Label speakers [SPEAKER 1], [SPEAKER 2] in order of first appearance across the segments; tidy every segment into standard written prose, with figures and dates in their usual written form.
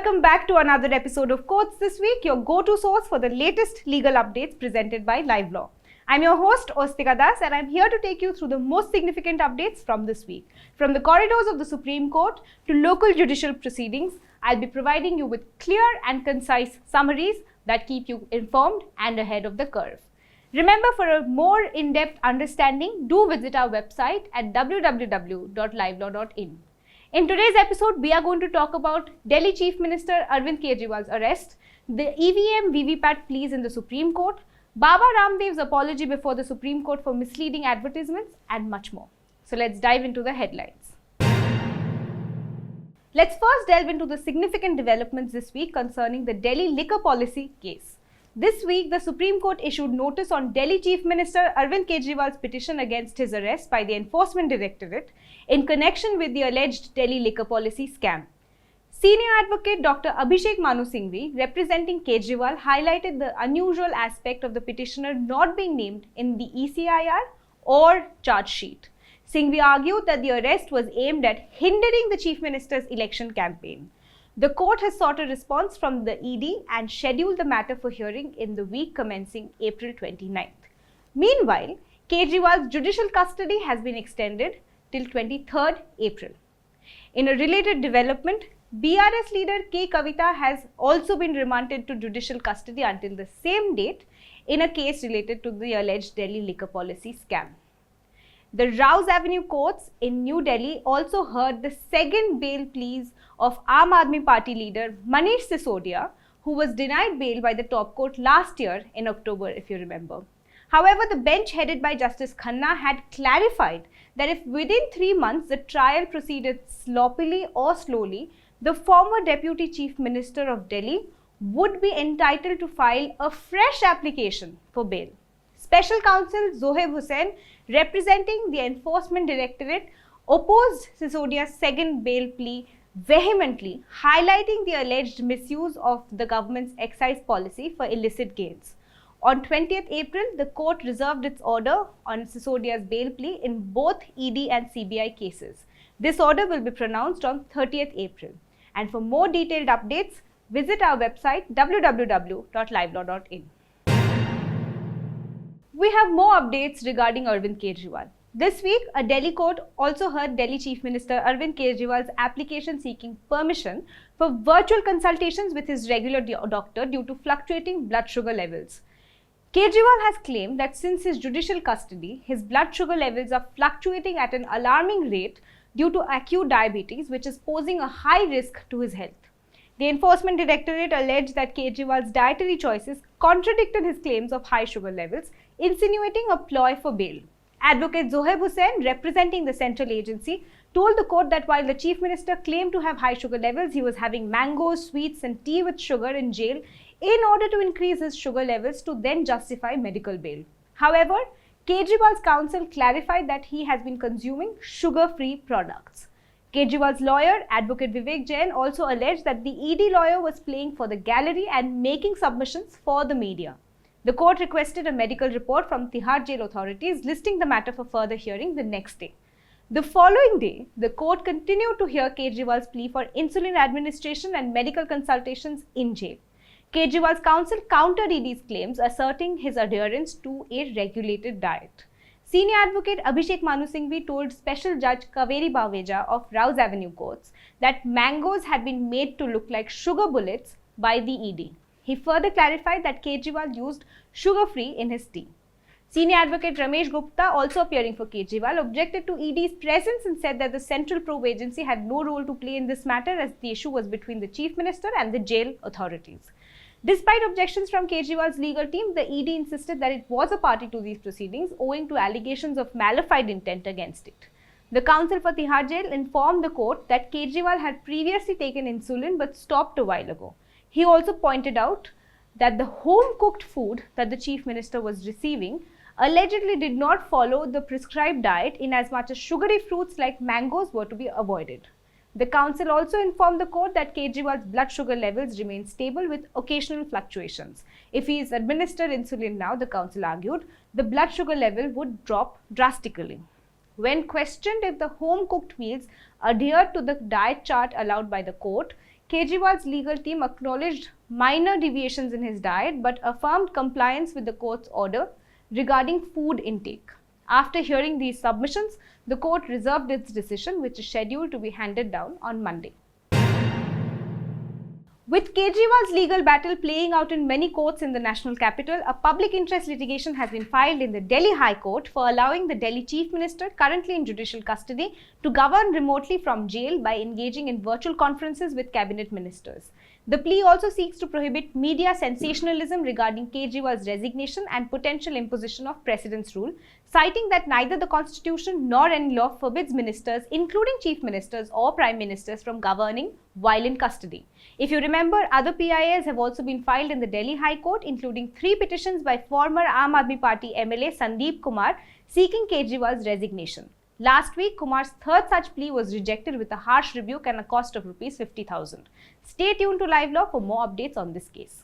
[SPEAKER 1] Welcome back to another episode of Courts This Week, your go-to source for the latest legal updates presented by Livelaw. I'm your host, Ostika Das, and I'm here to take you through the most significant updates from this week. From the corridors of the Supreme Court to local judicial proceedings, I'll be providing you with clear and concise summaries that keep you informed and ahead of the curve. Remember, for a more in-depth understanding, do visit our website at www.livelaw.in. In today's episode, we are going to talk about Delhi Chief Minister Arvind Kejriwal's arrest, the EVM-VVPAT pleas in the Supreme Court, Baba Ramdev's apology before the Supreme Court for misleading advertisements, and much more. So let's dive into the headlines. Let's first delve into the significant developments this week concerning the Delhi liquor policy case. This week, the Supreme Court issued notice on Delhi Chief Minister Arvind Kejriwal's petition against his arrest by the Enforcement Directorate in connection with the alleged Delhi liquor policy scam. Senior advocate Dr. Abhishek Manu Singhvi, representing Kejriwal, highlighted the unusual aspect of the petitioner not being named in the ECIR or charge sheet. Singhvi argued that the arrest was aimed at hindering the Chief Minister's election campaign. The court has sought a response from the ED and scheduled the matter for hearing in the week commencing April 29th. Meanwhile, Kejriwal's judicial custody has been extended till 23rd April. In a related development, BRS leader K. Kavita has also been remanded to judicial custody until the same date in a case related to the alleged Delhi liquor policy scam. The Rouse Avenue courts in New Delhi also heard the second bail pleas of Aam Aadmi Party leader Manish Sisodia, who was denied bail by the top court last year in October, if you remember. However, the bench headed by Justice Khanna had clarified that if within 3 months the trial proceeded sloppily or slowly, the former Deputy Chief Minister of Delhi would be entitled to file a fresh application for bail. Special Counsel Zohaib Hussain, representing the Enforcement Directorate, opposed Sisodia's second bail plea vehemently, highlighting the alleged misuse of the government's excise policy for illicit gains. On 20th April, the court reserved its order on Sisodia's bail plea in both ED and CBI cases. This order will be pronounced on 30th April. And for more detailed updates, visit our website www.livelaw.in. We have more updates regarding Arvind Kejriwal. This week, a Delhi court also heard Delhi Chief Minister Arvind Kejriwal's application seeking permission for virtual consultations with his regular doctor due to fluctuating blood sugar levels. Kejriwal has claimed that since his judicial custody, his blood sugar levels are fluctuating at an alarming rate due to acute diabetes, which is posing a high risk to his health. The Enforcement Directorate alleged that Kejriwal's dietary choices contradicted his claims of high sugar levels, insinuating a ploy for bail. Advocate Zohaib Hussain, representing the central agency, told the court that while the Chief Minister claimed to have high sugar levels, he was having mangoes, sweets and tea with sugar in jail in order to increase his sugar levels to then justify medical bail. However, Kejriwal's counsel clarified that he has been consuming sugar-free products. Kejriwal's lawyer, Advocate Vivek Jain, also alleged that the ED lawyer was playing for the gallery and making submissions for the media. The court requested a medical report from Tihar jail authorities, listing the matter for further hearing the next day. The following day, the court continued to hear Kejriwal's plea for insulin administration and medical consultations in jail. Kejriwal's counsel countered ED's claims, asserting his adherence to a regulated diet. Senior advocate Abhishek Manu Singhvi told Special Judge Kaveri Baweja of Rouse Avenue courts that mangoes had been made to look like sugar bullets by the ED. He further clarified that Kejriwal used sugar-free in his tea. Senior advocate Ramesh Gupta, also appearing for Kejriwal, objected to ED's presence and said that the Central Probe Agency had no role to play in this matter as the issue was between the Chief Minister and the jail authorities. Despite objections from Kejriwal's legal team, the ED insisted that it was a party to these proceedings owing to allegations of malified intent against it. The counsel for Tihar jail informed the court that Kejriwal had previously taken insulin but stopped a while ago. He also pointed out that the home-cooked food that the Chief Minister was receiving allegedly did not follow the prescribed diet in as much as sugary fruits like mangoes were to be avoided. The counsel also informed the court that Kejriwal's blood sugar levels remain stable with occasional fluctuations. If he is administered insulin now, the counsel argued, the blood sugar level would drop drastically. When questioned if the home-cooked meals adhered to the diet chart allowed by the court, Kejriwal's legal team acknowledged minor deviations in his diet but affirmed compliance with the court's order regarding food intake. After hearing these submissions, the court reserved its decision, which is scheduled to be handed down on Monday. With Kejriwal's legal battle playing out in many courts in the national capital, a public interest litigation has been filed in the Delhi High Court for allowing the Delhi Chief Minister, currently in judicial custody, to govern remotely from jail by engaging in virtual conferences with cabinet ministers. The plea also seeks to prohibit media sensationalism regarding Kejriwal's resignation and potential imposition of precedence rule, citing that neither the constitution nor any law forbids ministers, including chief ministers or prime ministers, from governing while in custody. If you remember, other PILs have also been filed in the Delhi High Court, including 3 petitions by former Aam Aadmi Party MLA Sandeep Kumar seeking Kejriwal's resignation. Last week, Kumar's third such plea was rejected with a harsh rebuke and a cost of Rs 50,000. Stay tuned to livelaw for more updates on this case.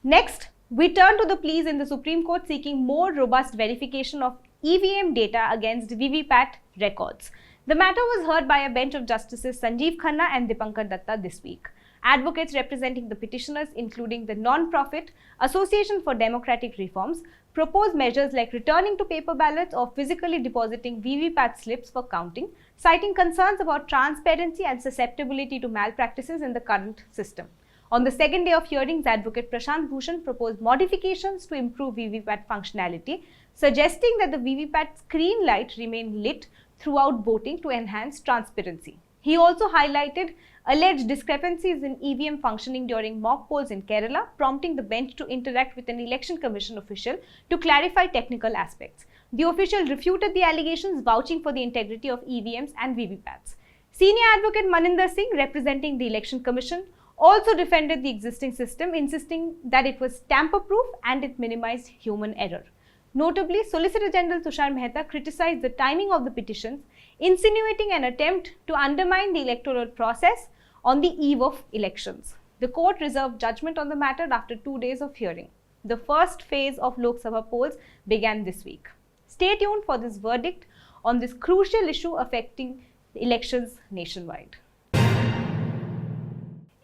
[SPEAKER 1] Next, we turn to the pleas in the Supreme Court seeking more robust verification of EVM data against VVPAT records. The matter was heard by a bench of Justices Sanjeev Khanna and Dipankar Datta this week. Advocates representing the petitioners, including the non-profit Association for Democratic Reforms, propose measures like returning to paper ballots or physically depositing VVPAT slips for counting, citing concerns about transparency and susceptibility to malpractices in the current system. On the second day of hearings, Advocate Prashant Bhushan proposed modifications to improve VVPAT functionality, suggesting that the VVPAT screen light remain lit throughout voting to enhance transparency. He also highlighted alleged discrepancies in EVM functioning during mock polls in Kerala, prompting the bench to interact with an election commission official to clarify technical aspects. The official refuted the allegations, vouching for the integrity of EVMs and VVPATs. Senior advocate Maninder Singh, representing the election commission, also defended the existing system, insisting that it was tamper-proof and it minimized human error. Notably, Solicitor General Tushar Mehta criticized the timing of the petitions, insinuating an attempt to undermine the electoral process on the eve of elections. The court reserved judgment on the matter after 2 days of hearing. The first phase of Lok Sabha polls began this week. Stay tuned for this verdict on this crucial issue affecting elections nationwide.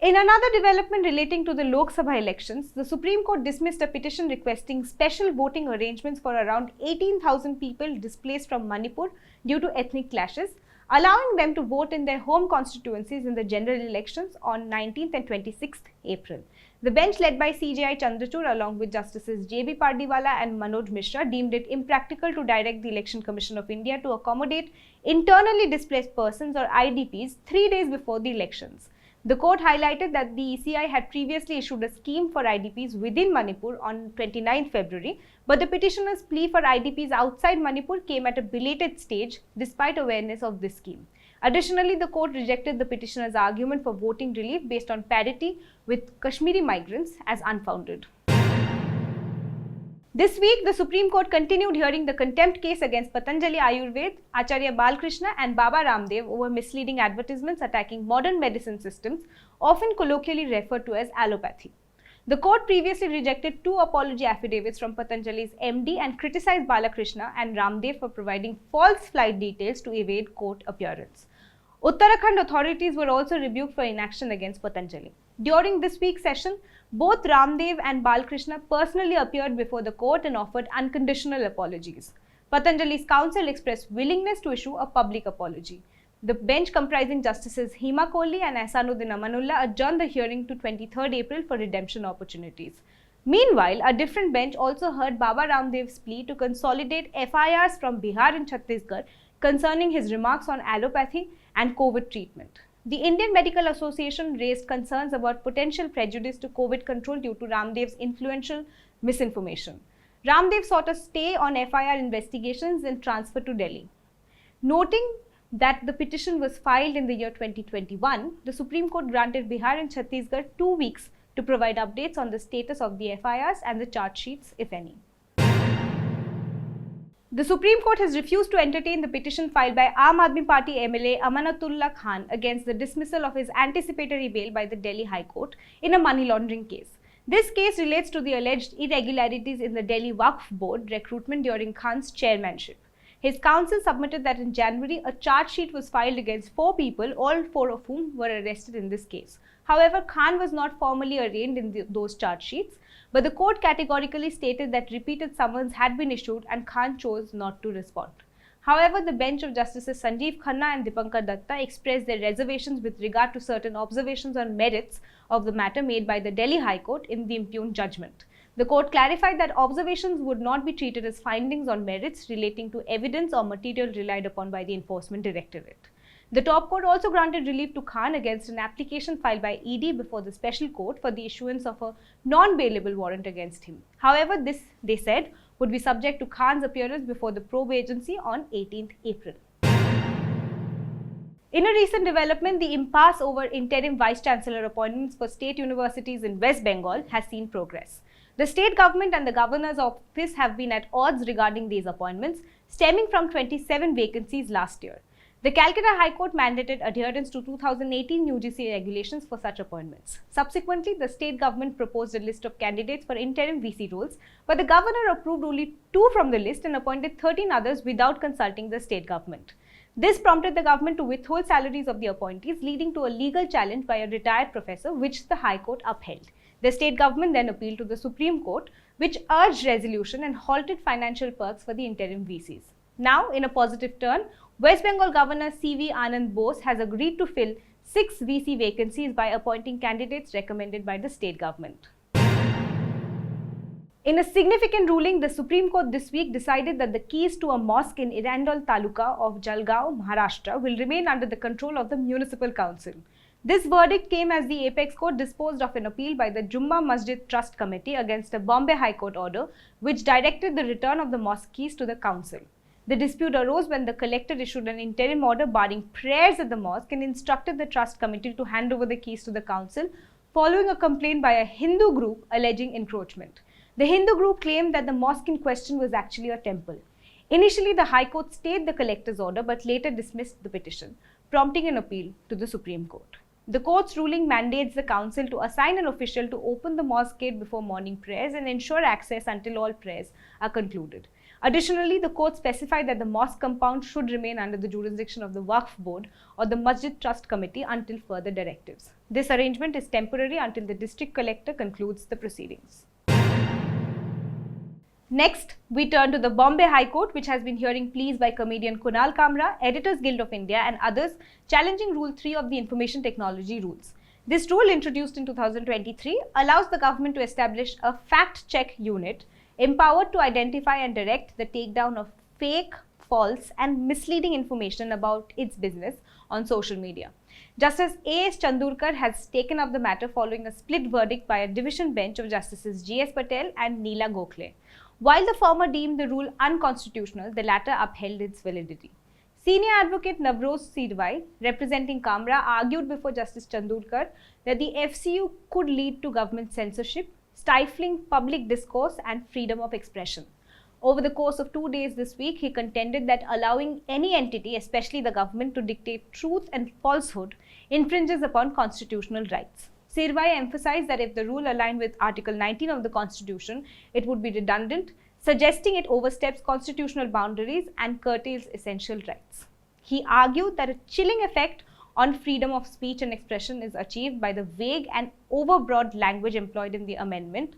[SPEAKER 1] In another development relating to the Lok Sabha elections, the Supreme Court dismissed a petition requesting special voting arrangements for around 18,000 people displaced from Manipur due to ethnic clashes, allowing them to vote in their home constituencies in the general elections on 19th and 26th April. The bench led by CJI Chandrachud along with Justices J.B. Pardiwala and Manoj Mishra deemed it impractical to direct the Election Commission of India to accommodate internally displaced persons or IDPs 3 days before the elections. The court highlighted that the ECI had previously issued a scheme for IDPs within Manipur on 29 February, but the petitioner's plea for IDPs outside Manipur came at a belated stage despite awareness of this scheme. Additionally, the court rejected the petitioner's argument for voting relief based on parity with Kashmiri migrants as unfounded. This week, the Supreme Court continued hearing the contempt case against Patanjali Ayurved, Acharya Balkrishna and Baba Ramdev over misleading advertisements attacking modern medicine systems, often colloquially referred to as allopathy. The court previously rejected 2 apology affidavits from Patanjali's MD and criticized Balakrishna and Ramdev for providing false flight details to evade court appearance. Uttarakhand authorities were also rebuked for inaction against Patanjali. During this week's session, both Ramdev and Balkrishna personally appeared before the court and offered unconditional apologies. Patanjali's counsel expressed willingness to issue a public apology. The bench comprising Justices Hima Kohli and Ahsanuddin Amanullah adjourned the hearing to 23rd April for redemption opportunities. Meanwhile, a different bench also heard Baba Ramdev's plea to consolidate FIRs from Bihar and Chhattisgarh concerning his remarks on allopathy and COVID treatment. The Indian Medical Association raised concerns about potential prejudice to COVID control due to Ramdev's influential misinformation. Ramdev sought a stay on FIR investigations and transfer to Delhi. Noting that the petition was filed in the year 2021, the Supreme Court granted Bihar and Chhattisgarh 2 weeks to provide updates on the status of the FIRs and the charge sheets, if any. The Supreme Court has refused to entertain the petition filed by Aam Aadmi Party MLA Amanatullah Khan against the dismissal of his anticipatory bail by the Delhi High Court in a money laundering case. This case relates to the alleged irregularities in the Delhi Waqf Board recruitment during Khan's chairmanship. His counsel submitted that in January, a charge sheet was filed against 4 people, all 4 of whom were arrested in this case. However, Khan was not formally arraigned in those charge sheets, but the court categorically stated that repeated summons had been issued and Khan chose not to respond. However, the bench of Justices Sanjeev Khanna and Dipankar Datta expressed their reservations with regard to certain observations on merits of the matter made by the Delhi High Court in the impugned judgment. The court clarified that observations would not be treated as findings on merits relating to evidence or material relied upon by the Enforcement Directorate. The top court also granted relief to Khan against an application filed by ED before the special court for the issuance of a non-bailable warrant against him. However, this, they said, would be subject to Khan's appearance before the probe agency on 18th April. In a recent development, the impasse over interim vice-chancellor appointments for state universities in West Bengal has seen progress. The state government and the governor's office have been at odds regarding these appointments, stemming from 27 vacancies last year. The Calcutta High Court mandated adherence to 2018 UGC regulations for such appointments. Subsequently, the state government proposed a list of candidates for interim VC roles, but the governor approved only 2 from the list and appointed 13 others without consulting the state government. This prompted the government to withhold salaries of the appointees, leading to a legal challenge by a retired professor, which the High Court upheld. The state government then appealed to the Supreme Court, which urged resolution and halted financial perks for the interim VCs. Now, in a positive turn, West Bengal Governor C.V. Anand Bose has agreed to fill 6 VC vacancies by appointing candidates recommended by the state government. In a significant ruling, the Supreme Court this week decided that the keys to a mosque in Irandol Taluka of Jalgaon, Maharashtra will remain under the control of the Municipal Council. This verdict came as the Apex Court disposed of an appeal by the Jummah Masjid Trust Committee against a Bombay High Court order which directed the return of the mosque keys to the council. The dispute arose when the collector issued an interim order barring prayers at the mosque and instructed the trust committee to hand over the keys to the council following a complaint by a Hindu group alleging encroachment. The Hindu group claimed that the mosque in question was actually a temple. Initially, the High Court stayed the collector's order but later dismissed the petition, prompting an appeal to the Supreme Court. The court's ruling mandates the council to assign an official to open the mosque gate before morning prayers and ensure access until all prayers are concluded. Additionally, the court specified that the mosque compound should remain under the jurisdiction of the Waqf Board or the Masjid Trust Committee until further directives. This arrangement is temporary until the district collector concludes the proceedings. Next, we turn to the Bombay High Court, which has been hearing pleas by comedian Kunal Kamra, Editors Guild of India and others challenging Rule 3 of the Information Technology Rules. This rule, introduced in 2023, allows the government to establish a fact-check unit empowered to identify and direct the takedown of fake, false and misleading information about its business on social media. Justice A.S. Chandurkar has taken up the matter following a split verdict by a division bench of Justices G.S. Patel and Neela Gokhale. While the former deemed the rule unconstitutional, the latter upheld its validity. Senior advocate Navroz Sirvai, representing Kamra, argued before Justice Chandurkar that the FCU could lead to government censorship, stifling public discourse and freedom of expression. Over the course of 2 days this week, he contended that allowing any entity, especially the government, to dictate truth and falsehood infringes upon constitutional rights. Sirvai emphasized that if the rule aligned with Article 19 of the Constitution, it would be redundant, suggesting it oversteps constitutional boundaries and curtails essential rights. He argued that a chilling effect on freedom of speech and expression is achieved by the vague and overbroad language employed in the amendment,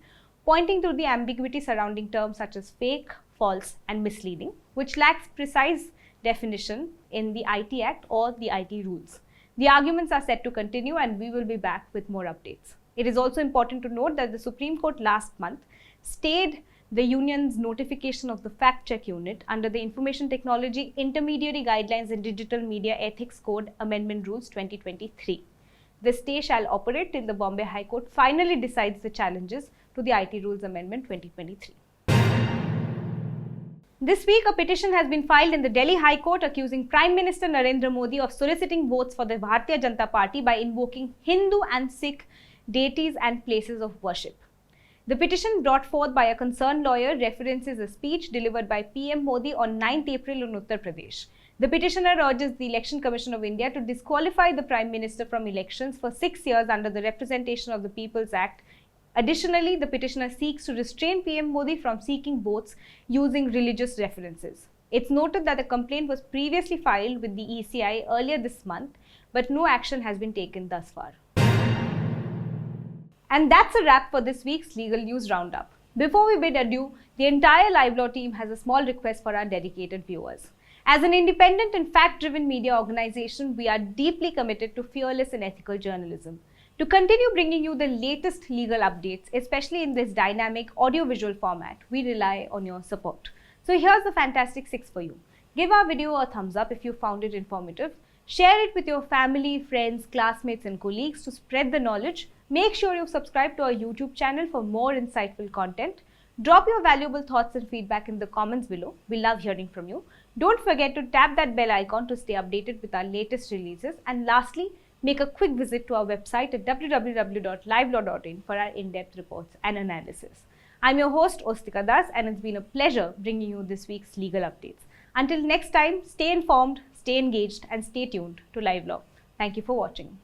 [SPEAKER 1] pointing to the ambiguity surrounding terms such as fake, false, and misleading, which lacks precise definition in the IT Act or the IT rules. The arguments are set to continue and we will be back with more updates. It is also important to note that the Supreme Court last month stayed the union's notification of the fact-check unit under the Information Technology Intermediary Guidelines and Digital Media Ethics Code Amendment Rules 2023. The stay shall operate till the Bombay High Court finally decides the challenges to the IT Rules Amendment 2023. This week, a petition has been filed in the Delhi High Court accusing Prime Minister Narendra Modi of soliciting votes for the Bharatiya Janata Party by invoking Hindu and Sikh deities and places of worship. The petition brought forth by a concerned lawyer references a speech delivered by PM Modi on 9th April in Uttar Pradesh. The petitioner urges the Election Commission of India to disqualify the Prime Minister from elections for 6 years under the Representation of the People's Act. Additionally, the petitioner seeks to restrain PM Modi from seeking votes using religious references. It's noted that the complaint was previously filed with the ECI earlier this month, but no action has been taken thus far. And that's a wrap for this week's Legal News Roundup. Before we bid adieu, the entire livelaw team has a small request for our dedicated viewers. As an independent and fact-driven media organization, we are deeply committed to fearless and ethical journalism. To continue bringing you the latest legal updates, especially in this dynamic audio-visual format, we rely on your support. So here's the Fantastic 6 for you. Give our video a thumbs up if you found it informative. Share it with your family, friends, classmates and colleagues to spread the knowledge. Make sure you subscribe to our YouTube channel for more insightful content. Drop your valuable thoughts and feedback in the comments below. We love hearing from you. Don't forget to tap that bell icon to stay updated with our latest releases. And lastly, make a quick visit to our website at www.livelaw.in for our in-depth reports and analysis. I'm your host, Ostika Das, and it's been a pleasure bringing you this week's legal updates. Until next time, stay informed, stay engaged, and stay tuned to Live Law. Thank you for watching.